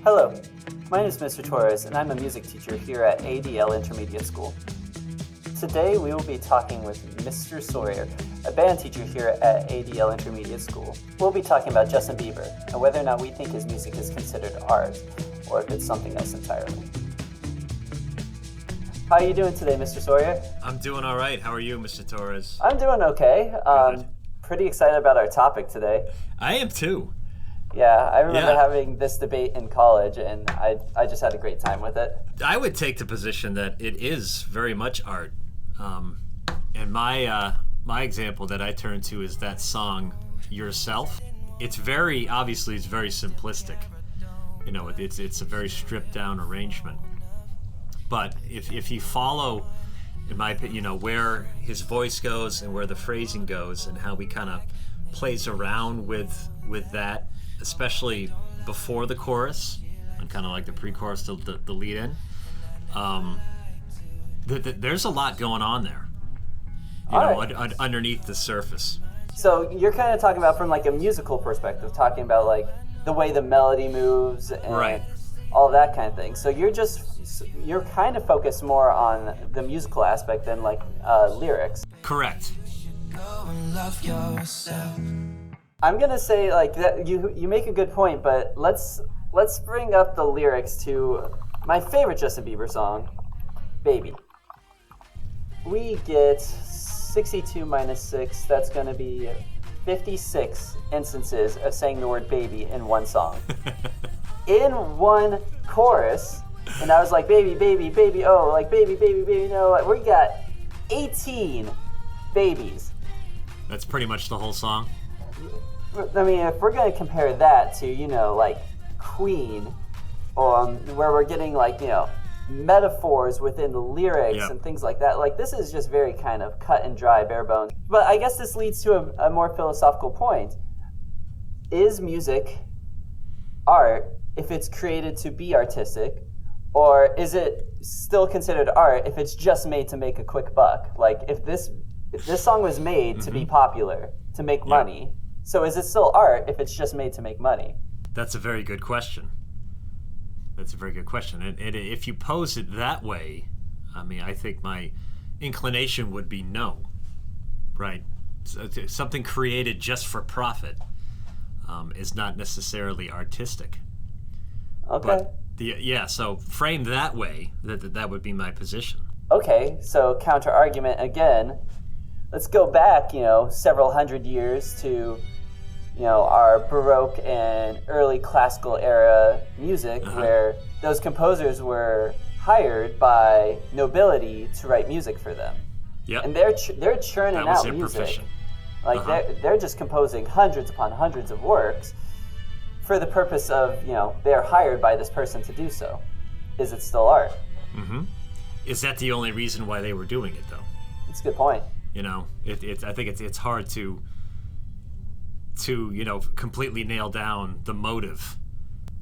Hello, my name is Mr. Torres, and I'm a music teacher here at ADL Intermediate School. Today we will be talking with Mr. Sawyer, a band teacher here at ADL Intermediate School. We'll be talking about Justin Bieber and whether or not we think his music is considered art, or if it's something else entirely. How are you doing today, Mr. Sawyer? I'm doing all right. How are you, Mr. Torres? I'm doing okay. Good. Pretty excited about our topic today. I am too. Yeah, I remember Yeah. having this debate in college, and I just had a great time with it. I would take the position that it is very much art. And my example that I turn to is that song, Yourself. It's very simplistic. You know, it's a very stripped down arrangement. But if you follow, in my opinion, where his voice goes and where the phrasing goes and how he kind of plays around with that, especially before the chorus and kind of like the pre-chorus, the lead-in, there's a lot going on there, underneath the surface. So you're kind of talking about from like a musical perspective, talking about like the way the melody moves and Right. all that kind of thing. So you're kind of focused more on the musical aspect than like lyrics. Correct. I'm gonna say like that you make a good point, but let's bring up the lyrics to my favorite Justin Bieber song, Baby. We get 62 minus 6, that's gonna be 56 instances of saying the word baby in one song. In one chorus, and I was like, baby, baby, baby, oh, like baby, baby, baby, no. We got 18 babies. That's pretty much the whole song. I mean, if we're going to compare that to, like Queen, where we're getting like, metaphors within the lyrics Yep. and things like that, like this is just very kind of cut and dry, bare bones. But I guess this leads to a more philosophical point. Is music art if it's created to be artistic, or is it still considered art if it's just made to make a quick buck? Like if this song was made to be popular, to make money, so is it still art if it's just made to make money? That's a very good question. And if you pose it that way, I mean, I think my inclination would be no, right? Something created just for profit is not necessarily artistic. Okay. But so framed that way, that would be my position. Okay, so counter argument again. Let's go back, several hundred years to, our Baroque and early classical era music, where those composers were hired by nobility to write music for them. Yep. And they're churning That was out their music. profession. Like they're just composing hundreds upon hundreds of works for the purpose of, they're hired by this person to do so. Is it still art? Mm-hmm. Is that the only reason why they were doing it, though? It's a good point. I think it's hard to completely nail down the motive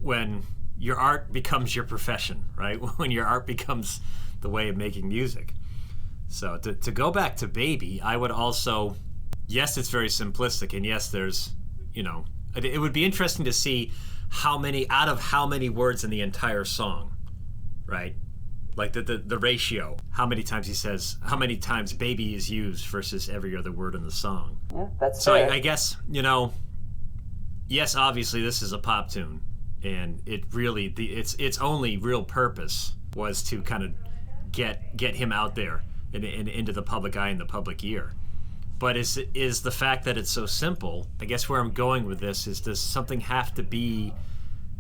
when your art becomes your profession, right? When your art becomes the way of making music. So to go back to Baby, I would also, yes, it's very simplistic, and yes, there's, it would be interesting to see how many words in the entire song, right? Like the ratio, how many times baby is used versus every other word in the song. Yeah, that's So fair. I guess, yes, obviously this is a pop tune, and it really, its only real purpose was to kind of get him out there and into the public eye and the public ear. But is the fact that it's so simple, I guess where I'm going with this is, does something have to be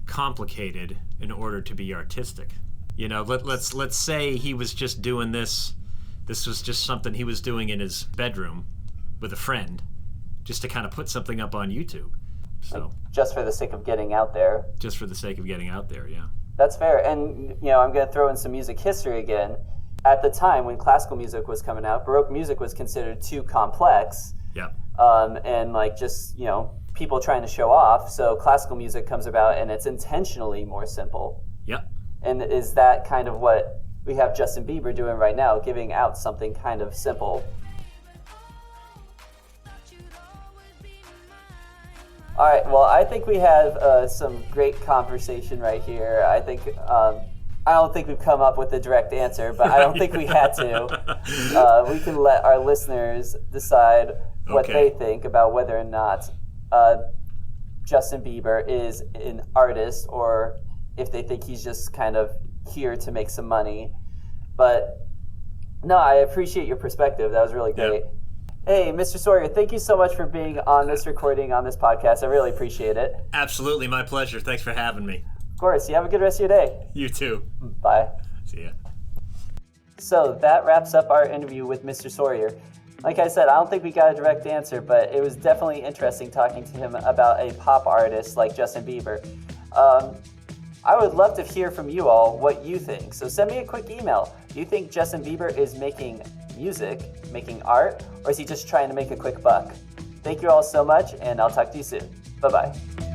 complicated in order to be artistic? Let's say he was just doing this. This was just something he was doing in his bedroom with a friend, just to kind of put something up on YouTube. So Just for the sake of getting out there. just for the sake of getting out there, yeah. That's fair. And, I'm going to throw in some music history again. At the time when classical music was coming out, Baroque music was considered too complex. Yeah. And like just, people trying to show off. So classical music comes about and it's intentionally more simple. Yep. And is that kind of what we have Justin Bieber doing right now, giving out something kind of simple? All right. Well, I think we have some great conversation right here. I think I don't think we've come up with a direct answer, but I don't think we had to. We can let our listeners decide what they think about whether or not Justin Bieber is an artist or if they think he's just kind of here to make some money. But no, I appreciate your perspective. That was really great. Yep. Hey, Mr. Sawyer, thank you so much for being on this recording on this podcast. I really appreciate it. Absolutely, my pleasure. Thanks for having me. Of course. You have a good rest of your day. You too. Bye. See ya. So that wraps up our interview with Mr. Sawyer. Like I said, I don't think we got a direct answer, but it was definitely interesting talking to him about a pop artist like Justin Bieber. I would love to hear from you all what you think. So send me a quick email. Do you think Justin Bieber is making music, making art, or is he just trying to make a quick buck? Thank you all so much, and I'll talk to you soon. Bye-bye.